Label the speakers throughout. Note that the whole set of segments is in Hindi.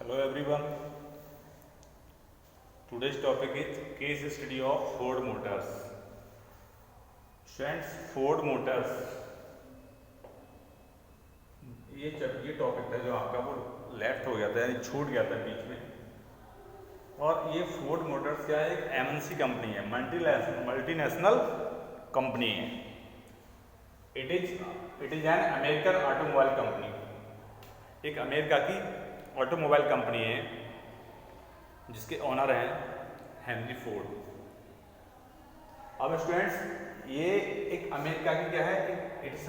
Speaker 1: Hello everyone. Today's topic is case study of Ford Motors. Friends, Ford Motors ये टॉपिक था जो आपका वो लेफ्ट हो गया था यानी छूट गया था बीच में। और ये फोर्ड मोटर्स क्या है, एक एमएनसी कंपनी है, मल्टीनेशनल कंपनी है। It is an American automobile company, एक अमेरिका की ऑटोमोबाइल कंपनी है जिसके ऑनर हैं हेनरी फोर्ड। अब स्टूडेंट्स, ये एक अमेरिका की क्या है, इट्स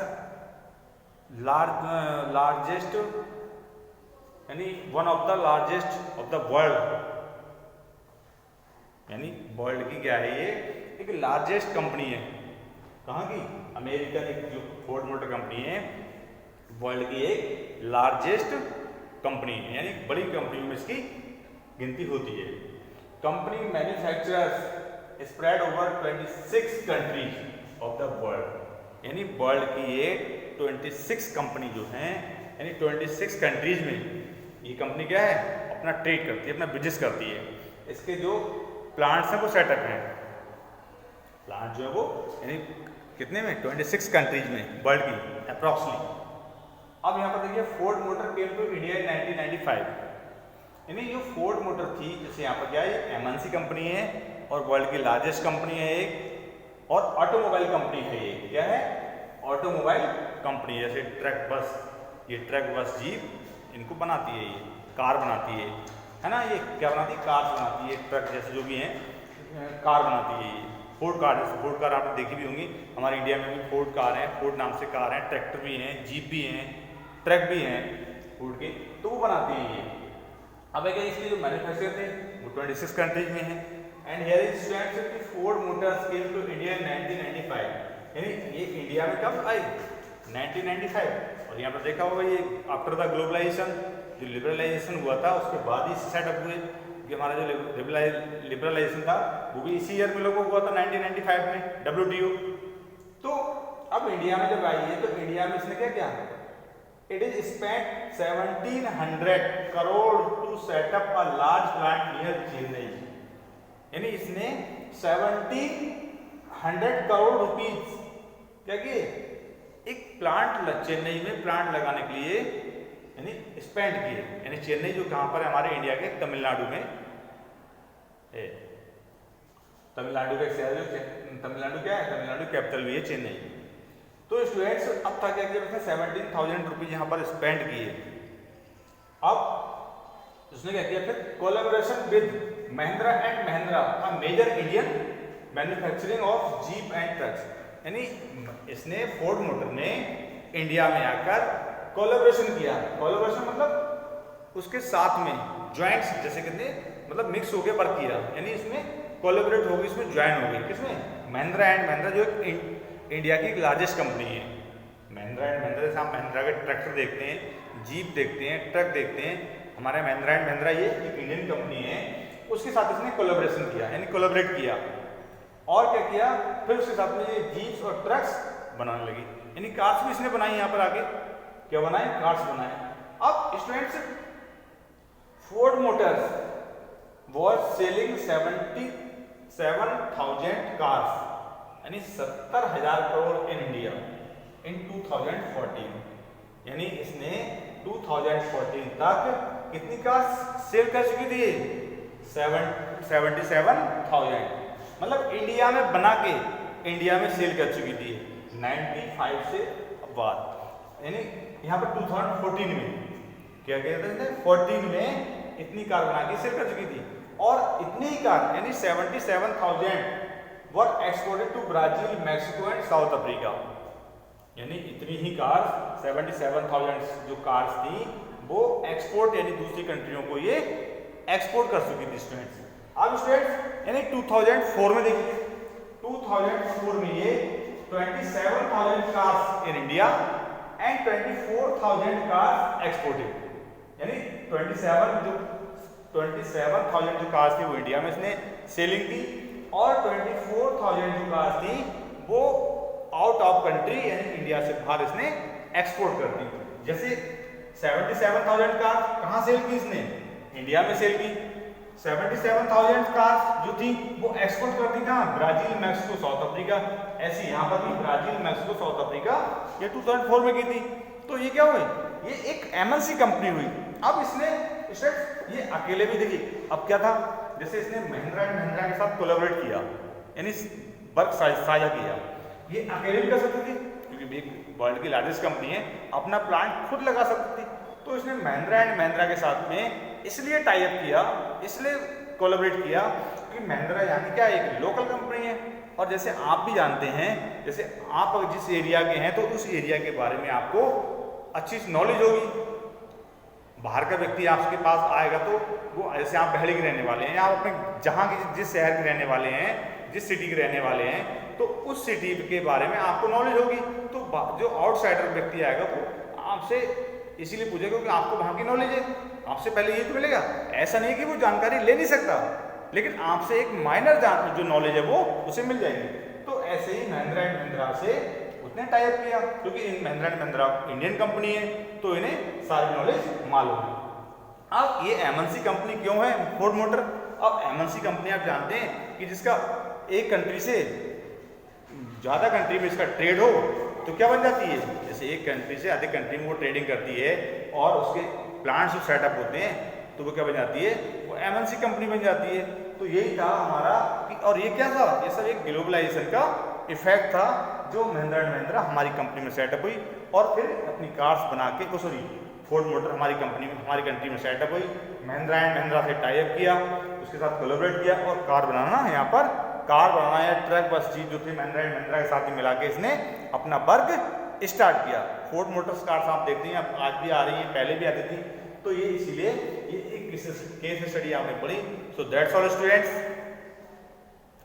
Speaker 1: लार्जेस्ट यानी one of the largest of the world, यानी वर्ल्ड की क्या है, ये एक लार्जेस्ट कंपनी है। कहाँ की? अमेरिकन एक जो फोर्ड मोटर कंपनी है वर्ल्ड की एक लार्जेस्ट कंपनी है, यानी बड़ी कंपनियों में इसकी गिनती होती है। Company manufacturers spread over 26 countries of the world, यानी वर्ल्ड की ये 26 कंपनी जो हैं, यानी 26 कंट्रीज में ये कंपनी क्या है, अपना ट्रेड करती है, अपना बिजनेस करती है। इसके जो प्लांट्स हैं वो सेटअप हैं, प्लांट जो है वो यानी कितने में, 26 कंट्रीज में वर्ल्ड की अप्रॉक्सिमेटली। अब यहाँ पर देखिए, Ford motor came to India in 1995, यानी जो फोर्ड मोटर थी, जैसे यहाँ पर क्या है, एमएनसी कंपनी है और वर्ल्ड की लार्जेस्ट कंपनी है एक, और ऑटोमोबाइल कंपनी है ये, क्या है, ऑटोमोबाइल कंपनी। जैसे ट्रक बस, ये ट्रक बस जीप इनको बनाती है, ये कार बनाती है ना, ये क्या बनाती है, कार बनाती है, ट्रक जैसे जो भी हैं कार बनाती है ये। फोर्ड कार, जैसे फोर्ड कार आपने देखी भी होंगी, हमारे इंडिया में भी फोर्ड कार हैं, फोर्ड नाम से कार हैं, ट्रैक्टर भी हैं, जीप भी हैं, ट्रक भी हैं फोर्ड के, तो वो बनाती है ये। अब है क्या, इसके जो मैन्युफैक्चर थे वो 26 कंट्रीज में हैं। एंड हियर इज स्टूडेंट्स कि Ford motors came to India in 1995, यानी ये इंडिया में कब आई, 1995। और यहाँ पर देखा होगा ये आफ्टर द ग्लोबलाइजेशन, जो लिबरलाइजेशन हुआ था उसके बाद ही सेटअप हुए, कि हमारा जो लिबरलाइजेशन था वो भी इसी ईयर में लोगों को हुआ था 1995 में, WTO। तो अब इंडिया में जब आई है तो इंडिया में इसने क्या किया, it is spend 1700 crore to set up a large plant near Chennai, यानी इसने 1700 करोड़ रुपीज क्या किए, एक प्लांट चेन्नई में प्लांट लगाने के लिए यानी स्पेंड किए। यानी चेन्नई जो कहाँ पर है, हमारे इंडिया के तमिलनाडु में है, तमिलनाडु का शहर जो तमिलनाडु क्या है, तमिलनाडु कैपिटल भी है चेन्नई। तो स्टूडेंट्स अब था क्या किया, उसने 17,000 रुपीज यहाँ पर स्पेंड किए। अब उसने क्या किया, फिर collaboration with Mahindra and Mahindra, a major Indian manufacturing of jeep and trucks, यानी इसने फोर्ड मोटर ने इंडिया में आकर कोलैबोरेशन किया। कोलैबोरेशन मतलब उसके साथ में ज्वाइंट्स, जैसे कहते मतलब मिक्स होकर वर्क किया, यानी इसमें कोलैबोरेट हो गई, इसमें ज्वाइन हो गई, किसमें, महिंद्रा एंड महिंद्रा जो इंडिया की लार्जेस्ट कंपनी है। महिंद्रा एंड महिंद्रा, जैसे आप महिंद्रा के ट्रैक्टर देखते हैं, जीप देखते हैं, ट्रक देखते हैं, हमारे महिंद्रा एंड महिंद्रा ये एक इंडियन कंपनी है, उसके साथ इसने कोलैबोरेशन किया, यानी कोलैबोरेट किया। और क्या किया, फिर उसके साथ में ये जीप्स और ट्रक्स बनाने लगी, यानी कार्स भी इसने बनाई, यहाँ पर आके क्या बनाए, कार्स बनाए। अब students, Ford Motors was selling 77,000 cars, यानी 70,000 करोड़ इन इंडिया इन 2014, यानी इसने 2014 तक कितनी कार्स सेल कर चुकी थी, 77,000, मतलब इंडिया में बना के इंडिया में सेल कर चुकी थी 95 से बाद, यानी यहाँ पर 2014 में क्या कहते थे, 14 में इतनी कार बना के सेल कर चुकी थी। और इतनी ही कार यानी 77,000 were exported to Brazil, Mexico and South Africa, यानी इतनी ही कार 77,000 जो कार्स थी वो एक्सपोर्ट यानी दूसरी कंट्रियों को ये एक्सपोर्ट कर चुकी थी स्टूडेंट्स। अब स्टूडेंट्स यानी 2004 में देखिए, 2004 में ये 27,000 cars in India and 24,000 cars exported, यानी 27,000 जो कार्स थी वो इंडिया में इसने सेलिंग की, और 24,000 जो कार्स थी वो आउट ऑफ कंट्री यानी इंडिया से बाहर इसने एक्सपोर्ट कर दी। जैसे 77,000 कार्स कहाँ सेल की इसने, इंडिया में सेल की। 77,000 कार्स जो थी वो एक्सपोर्ट कर दी कहाँ, ब्राजील, मैक्सिको, साउथ अफ्रीका। ऐसी यहाँ पर भी ब्राजील, मैक्सिको, साउथ अफ्रीका ये 2004 में की थी। तो ये क्या हुई, ये एक एमएनसी कंपनी हुई। अब इसने ये अकेले भी देखिए, अब क्या था, जैसे इसने महिंद्रा एंड महिंद्रा के साथ कोलैबोरेट किया, यानी वर्क साझा किया। ये अकेले भी कर सकती थी क्योंकि एक वर्ल्ड की लार्जेस्ट कंपनी है, अपना प्लांट खुद लगा सकती थी। तो इसने महिंद्रा एंड महिंद्रा के साथ में इसलिए टाई अप किया, इसलिए कोलैबोरेट किया कि महिंद्रा यानी क्या, एक लोकल कंपनी है। और जैसे आप भी जानते हैं, जैसे आप जिस एरिया के हैं तो उस एरिया के बारे में आपको अच्छी नॉलेज होगी। बाहर का व्यक्ति आपके पास आएगा तो वो, जैसे आप बहली के रहने वाले हैं, आप अपने जहाँ के जिस शहर के रहने वाले हैं, जिस सिटी के रहने वाले हैं, तो उस सिटी के बारे में आपको नॉलेज होगी। तो जो आउटसाइडर व्यक्ति आएगा वो आपसे इसीलिए पूछेगा क्योंकि आपको वहाँ की नॉलेज है, आपसे पहले ये तो मिलेगा। ऐसा नहीं कि वो जानकारी ले नहीं सकता, लेकिन आपसे एक माइनर जो नॉलेज है वो उसे मिल जाएगी। तो ऐसे ही महिंद्रा एंड महिंद्रा से उसने टाई अप किया, क्योंकि Mahindra and Mahindra Indian company है तो इन्हें सारी नॉलेज मालूम है। अब ये एमएनसी कंपनी क्यों है फोर्ड मोटर? अब एमएनसी कंपनी आप जानते हैं कि जिसका एक कंट्री से ज़्यादा कंट्री में इसका ट्रेड हो तो क्या बन जाती है, जैसे एक कंट्री से अधिक कंट्री में वो ट्रेडिंग करती है और उसके प्लांट्स जो सेटअप होते हैं तो वो क्या बन जाती है, वो एमएनसी कंपनी बन जाती है। तो यही था हमारा कि, और ये क्या था, ये सब एक ग्लोबलाइजेशन का इफेक्ट था जो महिंद्रा एंड महिंद्रा हमारी कंपनी में सेटअप हुई और फिर अपनी कार्स बना के, फोर्ड मोटर हमारी कंपनी में, हमारी कंट्री में सेटअप हुई, महिंद्रा एंड महिंद्रा से टाई अप किया, उसके साथ कोलैबोरेट किया और कार बनाना, यहाँ पर कार बनाना या ट्रक बस चीज जो थी महिंद्रा एंड महिंद्रा के साथ ही मिला के इसने अपना वर्क स्टार्ट किया। फोर्ड मोटर्स कार्स आप देखते हैं, अब आज भी आ रही हैं, पहले भी आती थी। तो ये इसीलिए ये एक केस स्टडी आपने पढ़ी। So that's all students.